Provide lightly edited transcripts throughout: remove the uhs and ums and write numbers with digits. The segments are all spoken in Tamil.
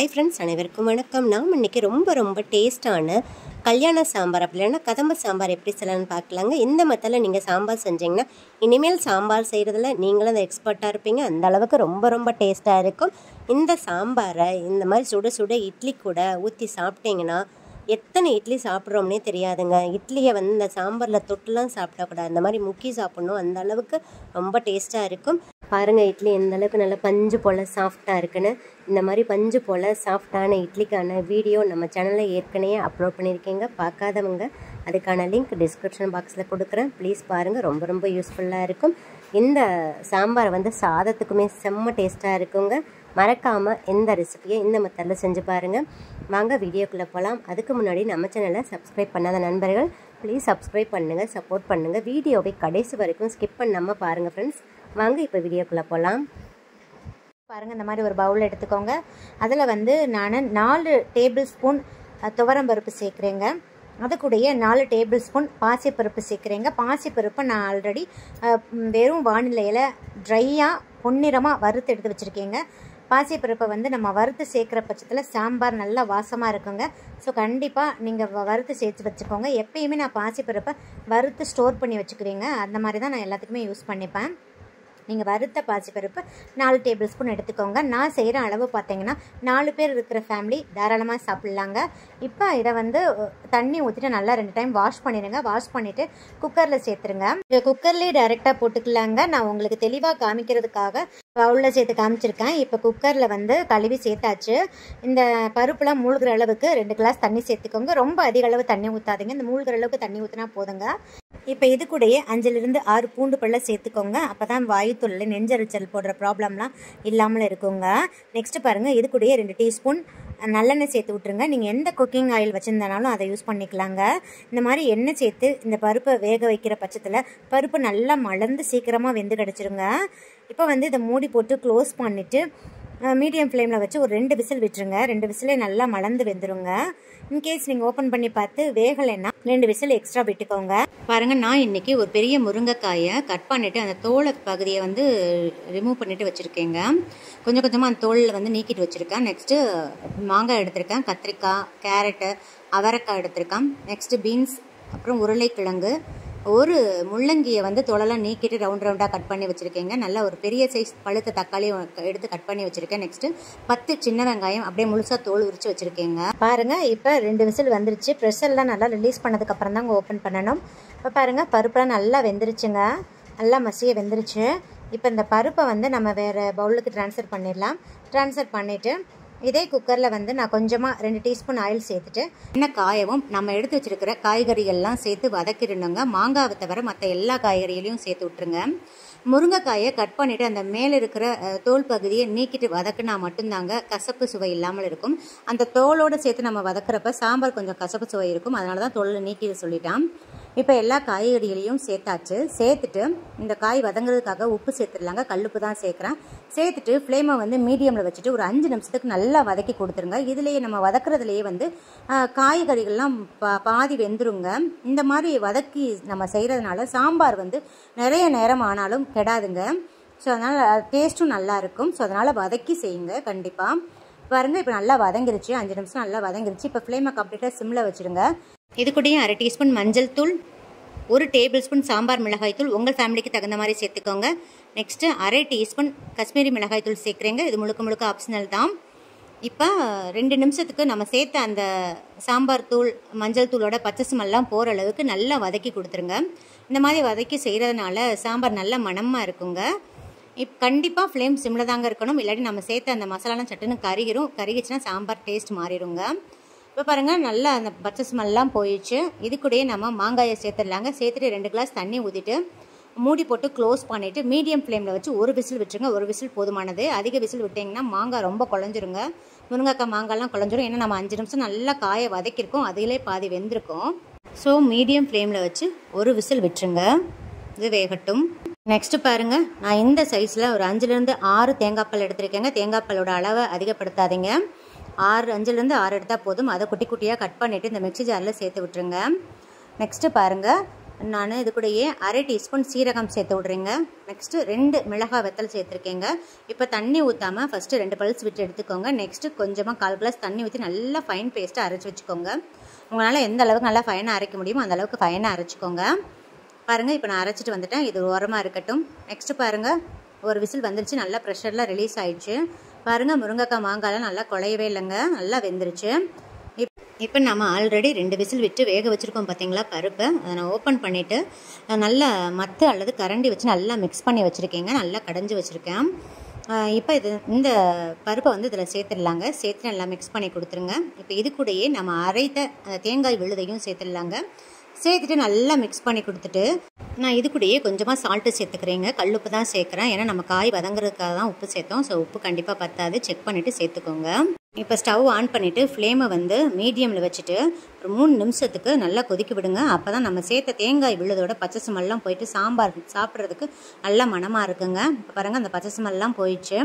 ஹாய் ஃப்ரெண்ட்ஸ், அனைவருக்கும் வணக்கம். நாம் இன்றைக்கி ரொம்ப டேஸ்ட்டான கல்யாண சாம்பார் அப்படி இல்லைன்னா கதம்ப சாம்பார் எப்படி செய்யலான்னு பார்க்கலாங்க. இந்த மெத்தடில் நீங்கள் சாம்பார் செஞ்சிங்கன்னா இனிமேல் சாம்பார் செய்கிறதுல நீங்களும் அந்த எக்ஸ்பர்ட்டாக இருப்பீங்க. அந்த அளவுக்கு ரொம்ப டேஸ்ட்டாக இருக்கும். இந்த சாம்பாரை இந்த மாதிரி சுட சுட இட்லி கூட ஊற்றி சாப்பிட்டீங்கன்னா எத்தனை இட்லி சாப்பிட்றோம்னே தெரியாதுங்க. இட்லியை இந்த சாம்பாரில் தொட்டுலாம் சாப்பிடக்கூடாது, அந்த மாதிரி முக்கி சாப்பிட்ணும். அந்த அளவுக்கு ரொம்ப டேஸ்ட்டாக இருக்கும். பாருங்கள், இட்லி எந்த அளவுக்கு நல்லா பஞ்சு போல் சாஃப்டாக இருக்குன்னு. இந்த மாதிரி பஞ்சு போல் சாஃப்டான இட்லிக்கான வீடியோ நம்ம சேனலில் ஏற்கனவே அப்லோட் பண்ணியிருக்கீங்க. பார்க்காதவங்க அதுக்கான லிங்க் டிஸ்கிரிப்ஷன் பாக்ஸில் கொடுக்குறேன். ப்ளீஸ் பாருங்கள், ரொம்ப யூஸ்ஃபுல்லாக இருக்கும். இந்த சாம்பார் சாதத்துக்குமே செம்ம டேஸ்ட்டாக இருக்குங்க. மறக்காமல் இந்த ரெசிபியை இந்த மெத்தடில் செஞ்சு பாருங்கள். வாங்க வீடியோக்குள்ளே போகலாம். அதுக்கு முன்னாடி நம்ம சேனலை சப்ஸ்கிரைப் பண்ணாத நண்பர்கள் ப்ளீஸ் சப்ஸ்கிரைப் பண்ணுங்கள், சப்போர்ட் பண்ணுங்கள். வீடியோவை கடைசி வரைக்கும் ஸ்கிப் பண்ணாமல் பாருங்கள் ஃப்ரெண்ட்ஸ். வாங்க இப்போ வீடியோக்குள்ளே போகலாம். பாருங்கள், இந்த மாதிரி ஒரு பவுல் எடுத்துக்கோங்க. அதில் நான் 4 டேபிள் ஸ்பூன் துவரம்பருப்பு சேர்க்குறேங்க. அது கூடயே 4 டேபிள் ஸ்பூன் பாசிப்பருப்பு சேர்க்குறேங்க. பாசிப்பருப்பை நான் ஆல்ரெடி வெறும் வானிலையில் ட்ரையாக பொன்னிறமாக வறுத்து எடுத்து வச்சுருக்கேங்க. பாசிப்பருப்பை நம்ம வறுத்து சேர்க்குற பட்சத்தில் சாம்பார் நல்லா வாசமாக இருக்குங்க. ஸோ கண்டிப்பாக நீங்கள் வறுத்து சேர்த்து வச்சுக்கோங்க. எப்பயுமே நான் பாசிப்பருப்பை வறுத்து ஸ்டோர் பண்ணி வச்சுக்குவேங்க. அந்த மாதிரி தான் நான் எல்லாத்துக்குமே யூஸ் பண்ணிப்பேன். நீங்கள் வறுத்த பாசிப்பருப்பு 4 டேபிள் ஸ்பூன் எடுத்துக்கோங்க. நான் செய்கிற அளவு பார்த்தீங்கன்னா 4 பேர் இருக்கிற ஃபேமிலி தாராளமாக சாப்பிட்லாங்க. இப்போ இதை தண்ணி ஊற்றிட்டு நல்லா 2 டைம் வாஷ் பண்ணிடுங்க. வாஷ் பண்ணிவிட்டு குக்கரில் சேர்த்துருங்க. குக்கர்லேயே டைரெக்டாக போட்டுக்கலாங்க. நான் உங்களுக்கு தெளிவாக காமிக்கிறதுக்காக பவுலில் சேர்த்து காமிச்சிருக்கேன். இப்போ குக்கரில் கழுவி சேர்த்தாச்சு. இந்த பருப்புலாம் மூழ்கிற அளவுக்கு 2 கிளாஸ் தண்ணி சேர்த்துக்கோங்க. ரொம்ப அதிக அளவு தண்ணி ஊற்றாதீங்க. இந்த மூழ்கிற அளவுக்கு தண்ணி ஊற்றினா போதுங்க. இப்போ இது கூடயே 5லிருந்து 6 பூண்டு பல்ல சேர்த்துக்கோங்க. அப்போ தான் வாயுத்தொல்லை நெஞ்சரிச்சல் போடுற ப்ராப்ளம்லாம் இல்லாமல் இருக்குங்க. நெக்ஸ்ட்டு பாருங்கள், இது கூடயே 2 டீஸ்பூன் நல்லெண்ணெய் சேர்த்து விட்ருங்க. நீங்கள் எந்த குக்கிங் ஆயில் வச்சுருந்தனாலும் அதை யூஸ் பண்ணிக்கலாங்க. இந்த மாதிரி எண்ணெய் சேர்த்து இந்த பருப்பை வேக வைக்கிற பட்சத்தில் பருப்பு நல்லா மலர்ந்து சீக்கிரமாக வெந்து கிடச்சிருங்க. இப்போ இதை மூடி போட்டு க்ளோஸ் பண்ணிவிட்டு மீடியம் ஃப்ளேமில் வச்சு ஒரு 2 விசில் விட்டுருங்க. 2 விசிலே நல்லா மலர்ந்து வெந்துருங்க. இன்கேஸ் நீங்கள் ஓப்பன் பண்ணி பார்த்து வேகலைன்னா 2 விசில் எக்ஸ்ட்ரா விட்டுக்கோங்க. பாருங்கள், நான் இன்றைக்கி ஒரு பெரிய முருங்கைக்காயை கட் பண்ணிவிட்டு அந்த தோலை பகுதியை ரிமூவ் பண்ணிவிட்டு வச்சுருக்கேங்க. கொஞ்சமாக அந்த தோலில் நீக்கிட்டு வச்சுருக்கேன். நெக்ஸ்ட்டு மாங்காய் எடுத்திருக்கேன், கத்திரிக்காய், கேரட்டு, அவரைக்காய் எடுத்திருக்கேன். நெக்ஸ்ட்டு பீன்ஸ், அப்புறம் உருளைக்கிழங்கு, ஒரு முள்ளங்கியை தோலெல்லாம் நீக்கிட்டு ரவுண்டாக கட் பண்ணி வச்சுருக்கேங்க. நல்லா ஒரு பெரிய சைஸ் பழுத்த தக்காளி எடுத்து கட் பண்ணி வச்சுருக்கேன். நெக்ஸ்ட்டு 10 சின்ன வெங்காயம் அப்படியே முழுசாக தோல் உரித்து வச்சுருக்கேங்க. பாருங்கள், இப்போ 2 விசில் வந்துருச்சு. ப்ரெஷர்லாம் நல்லா ரிலீஸ் பண்ணதுக்கப்புறம் தாங்க ஓப்பன் பண்ணணும். இப்போ பாருங்கள், பருப்புலாம் நல்லா வெந்துருச்சுங்க. நல்லா மசிய வெந்துருச்சு. இப்போ இந்த பருப்பை நம்ம வேறு பவுலுக்கு ட்ரான்ஸ்ஃபர் பண்ணிடலாம். ட்ரான்ஸ்ஃபர் பண்ணிவிட்டு இதே குக்கரில் நான் கொஞ்சமாக 2 டீஸ்பூன் ஆயில் சேர்த்துட்டு எண்ணெய் காயவும் நம்ம எடுத்து வச்சுருக்கிற காய்கறிகள்லாம் சேர்த்து வதக்கிடணுங்க. மாங்காவை தவிர மற்ற எல்லா காய்கறிகளையும் சேர்த்து விட்ருங்க. முருங்கைக்காயை கட் பண்ணிவிட்டு அந்த மேலே இருக்கிற தோல் பகுதியை நீக்கிட்டு வதக்குனா மட்டும்தாங்க கசப்பு சுவை இல்லாமல் இருக்கும். அந்த தோலோடு சேர்த்து நம்ம வதக்குறப்ப சாம்பார் கொஞ்சம் கசப்பு சுவை இருக்கும். அதனால தான் தோலை நீக்கிட்டு சொல்லிட்டான். இப்போ எல்லா காய்கறிகளையும் சேர்த்தாச்சு. சேர்த்துட்டு இந்த காய் வதங்குறதுக்காக உப்பு சேர்த்துடலாங்க. கல்லுப்பு தான் சேர்க்குறேன். சேர்த்துட்டு ஃப்ளேமை மீடியமில் வச்சுட்டு ஒரு 5 நிமிஷத்துக்கு நல்லா வதக்கி கொடுத்துருங்க. இதுலேயே நம்ம வதக்குறதுலேயே காய்கறிகள்லாம் பாதி வெந்துருங்க. இந்த மாதிரி வதக்கி நம்ம செய்கிறதுனால சாம்பார் நிறைய நேரம் ஆனாலும் கெடாதுங்க. ஸோ அதனால் டேஸ்ட்டும் நல்லாயிருக்கும். ஸோ அதனால் வதக்கி செய்யுங்க கண்டிப்பாக. பாருங்கள், இப்போ நல்லா வதங்கிருச்சு. 5 நிமிஷம் நல்லா வதங்கிருச்சு. இப்போ ஃப்ளேமை கம்ப்ளீட்டாக சிம்மில் வச்சுருங்க. இது கூடயும் 1/2 டீஸ்பூன் மஞ்சள் தூள், 1 டேபிள் ஸ்பூன் சாம்பார் மிளகாய் தூள் உங்கள் ஃபேமிலிக்கு தகுந்த மாதிரி சேர்த்துக்கோங்க. நெக்ஸ்ட்டு 1/2 டீஸ்பூன் காஷ்மீரி மிளகாய் தூள் சேர்க்குறேங்க. இது முழுக்க ஆப்ஷனல் தான். இப்போ 2 நிமிஷத்துக்கு நம்ம சேர்த்த அந்த சாம்பார் தூள் மஞ்சள் தூளோட பச்சை ஸ்மெல்லாம் போகிற அளவுக்கு நல்லா வதக்கி கொடுத்துருங்க. இந்த மாதிரி வதக்கி செய்கிறதுனால சாம்பார் நல்ல மணமாக இருக்குங்க. கண்டிப்பாக ஃப்ளேம் சிம்மில் தாங்க இருக்கணும். இல்லாட்டி நம்ம சேர்த்த அந்த மசாலாலாம் சட்டுன்னு கருகிச்சுன்னா சாம்பார் டேஸ்ட் மாறிடுங்க. இப்போ பாருங்கள், நல்லா அந்த பச்சை ஸ்மெல்லாம் போயிடுச்சு. இது கூடயே நம்ம மாங்காயை சேர்த்துடலாங்க. சேர்த்துட்டு 2 கிளாஸ் தண்ணி ஊற்றிட்டு மூடி போட்டு க்ளோஸ் பண்ணிவிட்டு மீடியம் ஃப்ளேமில் வச்சு ஒரு விசில் விட்டுருங்க. ஒரு விசில் போதுமானது. அதிக விசில் விட்டிங்கன்னா மாங்காய் ரொம்ப குழஞ்சிருங்க. முருங்கைக்காய் மாங்காய்லாம் குழஞ்சிரும். ஏன்னா நம்ம 5 நிமிஷம் நல்லா காயை வதக்கியிருக்கோம். அதிலே பாதி வெந்திருக்கும். ஸோ மீடியம் ஃப்ளேமில் வச்சு ஒரு விசில் விட்டுருங்க. இது வேகட்டும். நெக்ஸ்ட்டு பாருங்கள், நான் இந்த சைஸில் ஒரு 5லிருந்து 6 தேங்காய் பால் எடுத்திருக்கேங்க. தேங்காய் பாலோட அளவை அதிகப்படுத்தாதீங்க. 5லிருந்து 6 எடுத்தால் போதும். அதை குட்டி குட்டியாக கட் பண்ணிவிட்டு இந்த மிக்ஸி ஜாரில் சேர்த்து விட்டுருங்க. நெக்ஸ்ட்டு பாருங்கள், நான் இது கூடயே 1/2 டீஸ்பூன் சீரகம் சேர்த்து விட்றேங்க. நெக்ஸ்ட்டு 2 மிளகாய் வத்தல் சேர்த்துருக்கேங்க. இப்போ தண்ணி ஊற்றாமல் ஃபஸ்ட்டு 2 பல்ஸ் விட்டு எடுத்துக்கோங்க. நெக்ஸ்ட்டு கொஞ்சமாக 1/4 கிளாஸ் தண்ணி ஊற்றி நல்லா ஃபைன் பேஸ்ட்டாக அரைச்சி வச்சுக்கோங்க. உங்களால் எந்த அளவுக்கு நல்லா ஃபைனாக அரைக்க முடியுமோ அந்த அளவுக்கு ஃபைனாக அரைச்சிக்கோங்க. பாருங்கள், இப்போ நான் அரைச்சிட்டு வந்துட்டேன். இது ஓரமாக இருக்கட்டும். நெக்ஸ்ட்டு பாருங்கள், ஒரு விசில் வந்துருச்சு. நல்லா ப்ரெஷரில் ரிலீஸ் ஆயிடுச்சு. பாருங்கள், முருங்கைக்காய் மாங்காயெலாம் நல்லா குழையவே இல்லைங்க, நல்லா வெந்துருச்சு. இப்போ நம்ம ஆல்ரெடி 2 விசில் விட்டு வேக வச்சுருக்கோம் பார்த்தீங்களா பருப்பை. அதை நான் ஓப்பன் பண்ணிவிட்டு நல்லா மத்து அல்லது கரண்டி வச்சு நல்லா மிக்ஸ் பண்ணி வச்சுருக்கேங்க. நல்லா கடைஞ்சி வச்சுருக்கேன். இப்போ இந்த பருப்பை வந்து இதில் சேர்த்துடலாங்க. சேர்த்து நல்லா மிக்ஸ் பண்ணி கொடுத்துருங்க. இப்போ இது கூடயே நம்ம அரைத்த தேங்காய் விழுதையும் சேர்த்துடலாங்க. சேர்த்துட்டு நல்லா மிக்ஸ் பண்ணி கொடுத்துட்டு நான் இது கூடயே கொஞ்சமாக சால்ட்டு சேர்த்துக்கிறேங்க. கல்லுப்பு தான் சேர்க்குறேன், ஏன்னா நம்ம காய் வதங்குறதுக்காக தான் உப்பு சேர்த்தோம். ஸோ உப்பு கண்டிப்பாக பத்தாது, செக் பண்ணிவிட்டு சேர்த்துக்கோங்க. இப்போ ஸ்டவ் ஆன் பண்ணிவிட்டு ஃப்ளேமை வந்து மீடியமில் வச்சுட்டு ஒரு 3 நிமிஷத்துக்கு நல்லா கொதிக்க விடுங்க. அப்போ தான் நம்ம சேர்த்த தேங்காய் விழுதோட பச்சை ஸ்மெல்லாம் போயிட்டு சாம்பார் சாப்பிட்றதுக்கு நல்லா மணமாக இருக்குங்க. இப்போ பாருங்கள், அந்த பச்சை ஸ்மெல்லாம் போயிடுச்சு.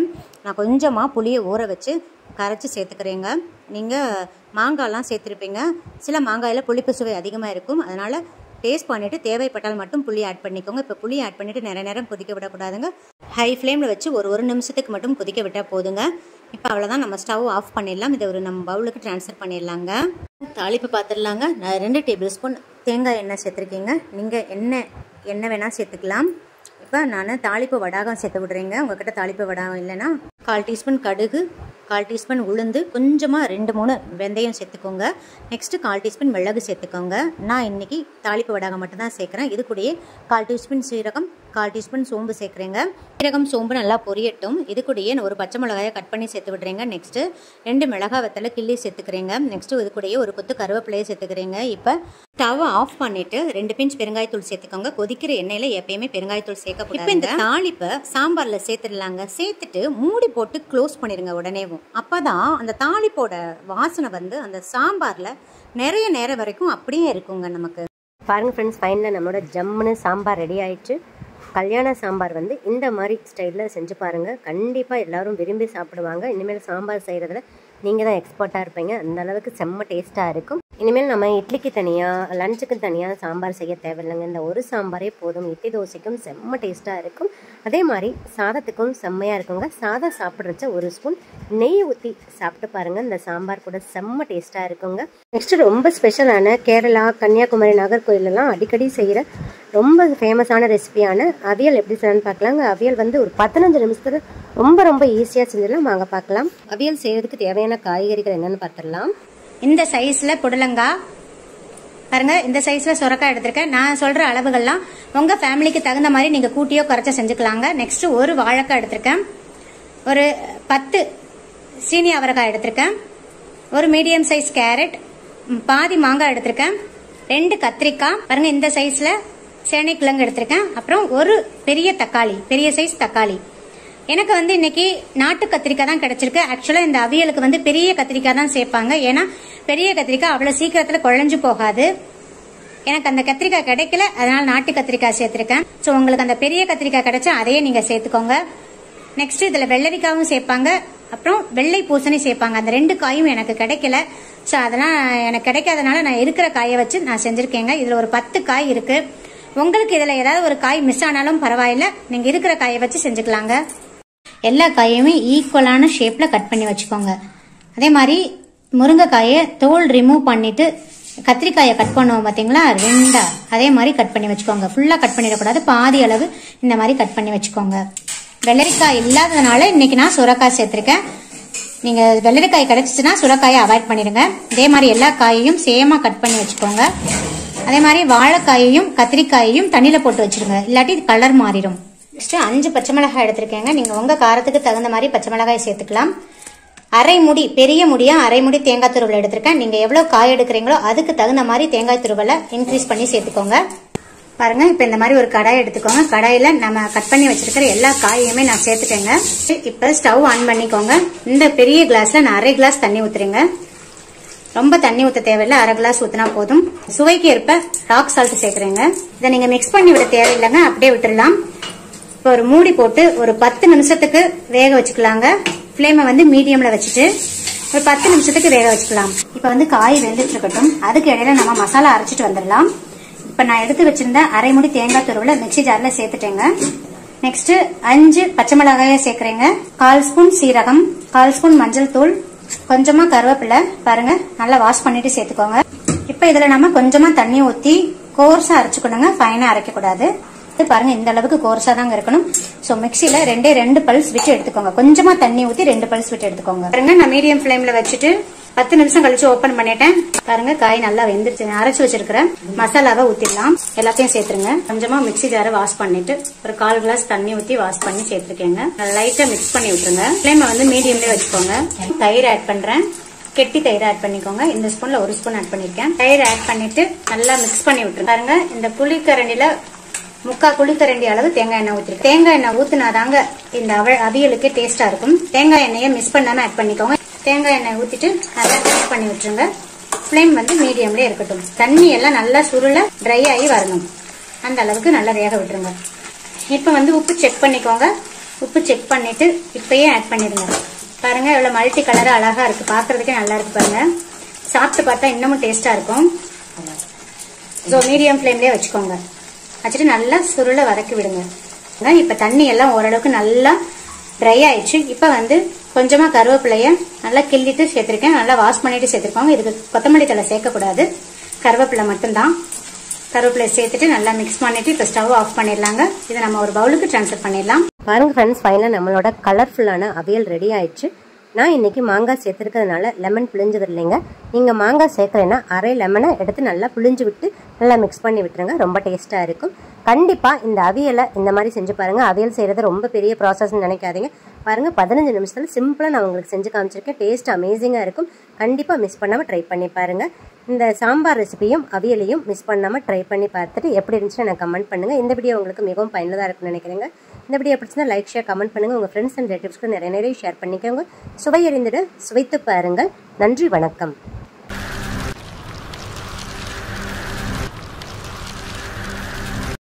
நான் கொஞ்சமாக புளியை ஊற வச்சு கரைச்சி சேர்த்துக்கிறேங்க. நீங்கள் மாங்காய்லாம் சேர்த்துருப்பீங்க. சில மாங்காயில் புளிப்பு சுவை அதிகமாக இருக்கும். அதனால் டேஸ்ட் பண்ணிவிட்டு தேவைப்பட்டால் மட்டும் புளி ஆட் பண்ணிக்கோங்க. இப்போ புளி ஆட் பண்ணிவிட்டு நிறைய நேரம் கொதிக்க விடக்கூடாதுங்க. ஹை ஃப்ளேமில் வச்சு ஒரு நிமிஷத்துக்கு மட்டும் கொதிக்க விட்டால் போதுங்க. இப்போ அவ்வளோதான், நம்ம ஸ்டவ் ஆஃப் பண்ணிடலாம். இதை ஒரு நம்ம பவுலுக்கு ட்ரான்ஸ்ஃபர் பண்ணிடலாங்க. தாளிப்பு பார்த்துடலாங்க. நான் 2 டேபிள் ஸ்பூன் தேங்காய் எண்ணெய் சேர்த்துருக்கீங்க. நீங்கள் எண்ணெய் வேணால் சேர்த்துக்கலாம். இப்போ நான் தாளிப்பு வடாகம் சேர்த்து விட்றேங்க. உங்கள்கிட்ட தாளிப்பு வடாகம் இல்லைன்னா 1/4 டீஸ்பூன் கடுகு, 1/4 டீஸ்பூன் உளுந்து, கொஞ்சமாக 2-3 வெந்தயம் சேர்த்துக்கோங்க. நெக்ஸ்ட்டு 1/4 டீஸ்பூன் மிளகு சேர்த்துக்கோங்க. நான் இன்றைக்கி தாளிப்பு வடாகம் மட்டும் தான் சேர்க்குறேன். இது கூடயே 1/4 டீஸ்பூன் சீரகம், 1/4 டீஸ்பூன் சோம்பு சேர்க்குறேங்க. சீரகம் சோம்பு நல்லா பொரியட்டும். இது கூடயே நான் ஒரு பச்சை மிளகாயை கட் பண்ணி சேர்த்து விட்றேங்க. நெக்ஸ்ட்டு 2 மிளகாய் வத்தலை கிள்ளி சேர்த்துக்கிறேங்க. நெக்ஸ்ட்டு இது கூடயே ஒரு கொத்து கருவேப்பிலையை சேர்த்துக்கிறேங்க. இப்போ ஸ்டவ் ஆஃப் பண்ணிவிட்டு 2 பிஞ்ச் பெருங்காயத்தூள் சேர்த்துக்கோங்க. கொதிக்கிற எண்ணெயில் எப்பயுமே பெருங்காயத்தூள் சேர்க்க. இப்போ இந்த தாளிப்பை சாம்பாரில் சேர்த்துடலாங்க. சேர்த்துட்டு மூடி போட்டு க்ளோஸ் பண்ணிடுங்க உடனேவும். அப்போ தான் அந்த தாளிப்போட வாசனை வந்து அந்த சாம்பாரில் நிறைய நேரம் வரைக்கும் அப்படியே இருக்குங்க நமக்கு. பாருங்கள் ஃப்ரெண்ட்ஸ், ஃபைனலாக நம்மளோட ஜம்முன்னு சாம்பார் ரெடி ஆயிடுச்சு. கல்யாண சாம்பார் வந்து இந்த மாதிரி ஸ்டைலில் செஞ்சு பாருங்கள். கண்டிப்பாக எல்லோரும் விரும்பி சாப்பிடுவாங்க. இனிமேல் சாம்பார் செய்கிறதுல நீங்கள் தான் எக்ஸ்பர்ட்டாக இருப்பீங்க. அந்த அளவுக்கு செம்ம டேஸ்ட்டாக இருக்கும். இனிமேல் நம்ம இட்லிக்கு தனியாக லஞ்சுக்கு தனியாக சாம்பார் செய்ய தேவையில்லைங்க. இந்த ஒரு சாம்பாரே போதும். இட்லி தோசைக்கும் செம்ம டேஸ்ட்டாக இருக்கும். அதே மாதிரி சாதத்துக்கும் செம்மையாக இருக்குங்க. சாதம் சாப்பிட்றச்ச 1 ஸ்பூன் நெய் ஊற்றி சாப்பிட்டு பாருங்கள். இந்த சாம்பார் கூட செம்ம டேஸ்ட்டாக இருக்குங்க. நெக்ஸ்ட்டு ரொம்ப ஸ்பெஷலான கேரளா, கன்னியாகுமரி, நாகர்கோயிலெல்லாம் அடிக்கடி செய்கிற ரொம்ப ஃபேமஸான ரெசிபியான அவியல் எப்படி செய்யலான்னு பார்க்கலாங்க. அவியல் வந்து ஒரு 15 நிமிஷத்துல ரொம்ப ஈஸியாக செஞ்சிடலாம். வாங்க பார்க்கலாம். அவியல் செய்கிறதுக்கு தேவையான காய்கறிகள் என்னென்னு பார்த்துடலாம். இந்த சைஸில் புடலங்காய் பாருங்க, இந்த சைஸில் சுரக்காய் எடுத்திருக்கேன். நான் சொல்கிற அளவுகள்லாம் உங்கள் ஃபேமிலிக்கு தகுந்த மாதிரி நீங்கள் கூட்டியோ குறைச்சோ செஞ்சுக்கலாங்க. நெக்ஸ்ட்டு ஒரு வாழைக்காய் எடுத்திருக்கேன். ஒரு 10 சீனி அவரைக்காய் எடுத்திருக்கேன். ஒரு மீடியம் சைஸ் கேரட், பாதி மாங்காய் எடுத்திருக்கேன். 2 கத்திரிக்காய் பாருங்க, இந்த சைஸில் சேனைக்கிழங்கு எடுத்திருக்கேன். அப்புறம் ஒரு பெரிய தக்காளி, பெரிய சைஸ் தக்காளி. எனக்கு வந்து இன்னைக்கு நாட்டு கத்திரிக்காய் தான் கிடைச்சிருக்கு. ஆக்சுவலாக இந்த அவியலுக்கு வந்து பெரிய கத்திரிக்காய் தான் சேர்ப்பாங்க. ஏன்னா பெரிய கத்திரிக்காய் அவ்வளோ சீக்கிரத்தில் குழஞ்சு போகாது. எனக்கு அந்த கத்திரிக்காய் கிடைக்கல, அதனால நாட்டு கத்திரிக்காய் சேர்த்துருக்கேன். ஸோ உங்களுக்கு அந்த பெரிய கத்திரிக்காய் கிடைச்சா அதையே நீங்கள் சேர்த்துக்கோங்க. நெக்ஸ்ட் இதில் வெள்ளரிக்காயும் சேர்ப்பாங்க, அப்புறம் வெள்ளை பூசணி சேர்ப்பாங்க. அந்த 2 காயும் எனக்கு கிடைக்கல. ஸோ அதெல்லாம் எனக்கு கிடைக்காதனால நான் இருக்கிற காயை வச்சு நான் செஞ்சுருக்கேங்க. இதில் ஒரு 10 காய் இருக்கு. உங்களுக்கு இதில் ஏதாவது ஒரு காய் மிஸ் ஆனாலும் பரவாயில்ல, நீங்கள் இருக்கிற காயை வச்சு செஞ்சுக்கலாங்க. எல்லா காயுமே ஈக்குவலான ஷேப்பில் கட் பண்ணி வச்சுக்கோங்க. அதே மாதிரி முருங்கைக்காயை தோல் ரிமூவ் பண்ணிட்டு கத்திரிக்காயை கட் பண்ணுவோம் பார்த்தீங்களா, 2 அதே மாதிரி கட் பண்ணி வச்சுக்கோங்க. ஃபுல்லாக கட் பண்ணிடக்கூடாது, பாதி அளவு இந்த மாதிரி கட் பண்ணி வச்சுக்கோங்க. வெள்ளரிக்காய் இல்லாததுனால இன்னைக்கு நான் சுரக்காய் சேர்த்துருக்கேன். நீங்கள் வெள்ளரிக்காய் கிடைச்சிச்சுன்னா சுரக்காயை அவாய்ட் பண்ணிடுங்க. இதே மாதிரி எல்லா காயையும் சேமாக கட் பண்ணி வச்சுக்கோங்க. அதே மாதிரி வாழைக்காயையும் கத்திரிக்காயையும் தண்ணியில் போட்டு வச்சுருங்க, இல்லாட்டி கலர் மாறிடும். நெக்ஸ்ட்டு 5 பச்சை மிளகாய் எடுத்திருக்கேங்க. நீங்கள் உங்கள் காரத்துக்கு தகுந்த மாதிரி பச்சை மிளகாய் சேர்த்துக்கலாம். அரை முடி, பெரிய முடியாக அரை முடி தேங்காய் துருவல் எடுத்திருக்கேன். நீங்கள் எவ்வளோ காய் எடுக்கிறீங்களோ அதுக்கு தகுந்த மாதிரி தேங்காய் துருவலை இன்க்ரீஸ் பண்ணி சேர்த்துக்கோங்க. பாருங்கள், இப்போ இந்த மாதிரி ஒரு கடாய் எடுத்துக்கோங்க. கடாயில் நம்ம கட் பண்ணி வச்சிருக்கிற எல்லா காயையுமே நான் சேர்த்துட்டேங்க. இப்போ ஸ்டவ் ஆன் பண்ணிக்கோங்க. இந்த பெரிய கிளாஸில் நான் 1/2 கிளாஸ் தண்ணி ஊற்றுறேங்க. ரொம்ப தண்ணி ஊற்ற தேவையில்லை, 1/2 கிளாஸ் ஊற்றினா போதும். சுவைக்கு ஏற்ப ராக் சால்ட் சேர்க்குறேங்க. இதை நீங்கள் மிக்ஸ் பண்ணி விட தேவையில்லைங்க, அப்படியே விட்டுடலாம். இப்போ ஒரு மூடி போட்டு ஒரு 10 நிமிஷத்துக்கு வேக வச்சுக்கலாங்க. ஃப்ளேமை வந்து மீடியமில் வச்சுட்டு ஒரு 10 நிமிஷத்துக்கு வேக வச்சுக்கலாம். இப்போ வந்து காய் வெந்துட்டு இருக்கட்டும். அதுக்கு இடையில நம்ம மசாலா அரைச்சிட்டு வந்துடலாம். இப்போ நான் எடுத்து வச்சிருந்த அரை முடி தேங்காய் துருவலை மிக்சி ஜாரில் சேர்த்துட்டேங்க. நெக்ஸ்ட் 5 பச்சை மிளகாயை சேர்க்குறேங்க. 1/4 ஸ்பூன் சீரகம், 1/4 ஸ்பூன் மஞ்சள் தூள், கொஞ்சமா கருவேப்பிலை பாருங்க நல்லா வாஷ் பண்ணிட்டு சேர்த்துக்கோங்க. இப்போ இதில் நம்ம கொஞ்சமா தண்ணி ஊற்றி கோர்ஸா அரைச்சுக்கணுங்க, ஃபைனா அரைக்கக்கூடாது. பாருங்க இந்த அளவுக்கு கோர்ஸா தாங்க இருக்கணும். சோ மிக்சியில 2 பல்ஸ் விட்டு எடுத்துக்கோங்க. கொஞ்சமா தண்ணி ஊத்தி 2 பல்ஸ் விட்டு எடுத்துக்கோங்க. பாருங்க நான் மீடியம் ஃபிளேம்ல வச்சுட்டு 10 நிமிஷம் கழிச்சு ஓபன் பண்ணிட்டேன். பாருங்க காய் நல்லா வெந்துருச்சு. அரைச்சு வச்சிருக்கிற மசாலாவை ஊத்திடலாம். எல்லாத்தையும் சேர்த்துருங்க. கொஞ்சமா மிக்சி ஜாரை வாஷ் பண்ணிட்டு ஒரு 1/4 கிளாஸ் தண்ணி ஊத்தி வாஷ் பண்ணி சேர்த்துருக்கேங்க. லைட்டா மிக்ஸ் பண்ணி விட்டுருங்க. ஃபிளேமை வந்து மீடியம்ல வச்சுக்கோங்க. தயிர் ஆட் பண்றேன். கெட்டி தயிர் ஆட் பண்ணிக்கோங்க. இந்த ஸ்பூன்ல 1 ஸ்பூன் ஆட் பண்ணிருக்கேன். தயிர் ஆட் பண்ணிட்டு நல்லா மிக்ஸ் பண்ணி விட்டுருங்க. பாருங்க இந்த புளிக்கரண்டில 3/4 குழிக்கரண்டி அளவு தேங்காய் எண்ணெய் ஊத்திருக்கு. தேங்காய் எண்ணெய் ஊத்தினாதாங்க இந்த அவியலுக்கு டேஸ்டா இருக்கும். தேங்காய் எண்ணெயை மிஸ் பண்ணாம ஆட் பண்ணிக்கோங்க. தேங்காய் எண்ணெய் ஊத்திட்டு நல்லா மிக்ஸ் பண்ணி விட்டுருங்க. ஃபிளேம் வந்து மீடியம்ல இருக்கட்டும். தண்ணி எல்லாம் நல்லா சுருள ட்ரை ஆகி வரணும். அந்த அளவுக்கு நல்லா வேக விட்டுருங்க. இப்ப வந்து உப்பு செக் பண்ணிக்கோங்க. உப்பு செக் பண்ணிட்டு இப்பயே ஆட் பண்ணிடுங்க. பாருங்க எவ்வளவு மல்டி கலரா அழகா இருக்கு. பாக்குறதுக்கே நல்லா இருக்கு பாருங்க. சாப்பிட்டு பார்த்தா இன்னமும் டேஸ்டா இருக்கும். மீடியம் ஃபிளேம்லயே வச்சுக்கோங்க. வச்சுட்டு நல்லா சுருள வதக்கி விடுங்க. இப்ப தண்ணி எல்லாம் ஓரளவுக்கு நல்லா ட்ரை ஆயிடுச்சு. இப்ப வந்து கொஞ்சமா கருவேப்பிலைய நல்லா கிள்ளிட்டு சேர்த்திருக்கேன். நல்லா வாஷ் பண்ணிட்டு சேர்த்திருக்கோங்க. இதுக்கு கொத்தமல்லி தழை சேர்க்கக்கூடாது, கருவேப்பிலை மட்டும்தான். கருவேப்பிலை சேர்த்துட்டு நல்லா மிக்ஸ் பண்ணிட்டு இப்ப ஸ்டவ் ஆஃப் பண்ணிடலாங்க. இதை நம்ம ஒரு பவுலுக்கு ட்ரான்ஸ்ஃபர் பண்ணிடலாம். பாருங்க ஃப்ரெண்ட்ஸ், ஃபைனலாக நம்மளோட கலர்ஃபுல்லான அவியல் ரெடி ஆயிடுச்சு. நான் இன்னைக்கு மாங்காய் சேர்த்துருக்கிறதுனால லெமன் புளிஞ்சது இல்லைங்க. நீங்கள் மாங்காய் சேர்க்குறேன்னா அரை லெமனை எடுத்து நல்லா புளிஞ்சு விட்டு நல்லா மிக்ஸ் பண்ணி விட்டுருங்க. ரொம்ப டேஸ்ட்டாக இருக்கும். கண்டிப்பாக இந்த அவியலை இந்த மாதிரி செஞ்சு பாருங்கள். அவியல் செய்கிறது ரொம்ப பெரிய ப்ராசஸ்ன்னு நினைக்காதீங்க. பாருங்கள் 15 நிமிஷத்தில் சிம்பிளாக நான் உங்களுக்கு செஞ்சு காமிச்சிருக்கேன். டேஸ்ட் அமேசிங்காக இருக்கும். கண்டிப்பாக மிஸ் பண்ணாமல் ட்ரை பண்ணி பாருங்கள். இந்த சாம்பார் ரெசிபியும் அவியலையும் மிஸ் பண்ணாமல் ட்ரை பண்ணி பார்த்துட்டு எப்படி இருந்துச்சுன்னு எனக்கு கமெண்ட் பண்ணுங்கள். இந்த வீடியோ உங்களுக்கு மிகவும் பயனுள்ளதாக இருக்குன்னு நினைக்கிறேங்க. இந்த வீடியோ பிடிச்சிருந்தா லைக், ஷேர், கமெண்ட் பண்ணுங்கள். உங்கள் ஃப்ரெண்ட்ஸ் அண்ட் ரிலேட்டிவ்ஸ்க்கு நிறைய ஷேர் பண்ணிக்கோங்க. சுவை அறிந்திட சுவைத்து பாருங்கள். நன்றி, வணக்கம்.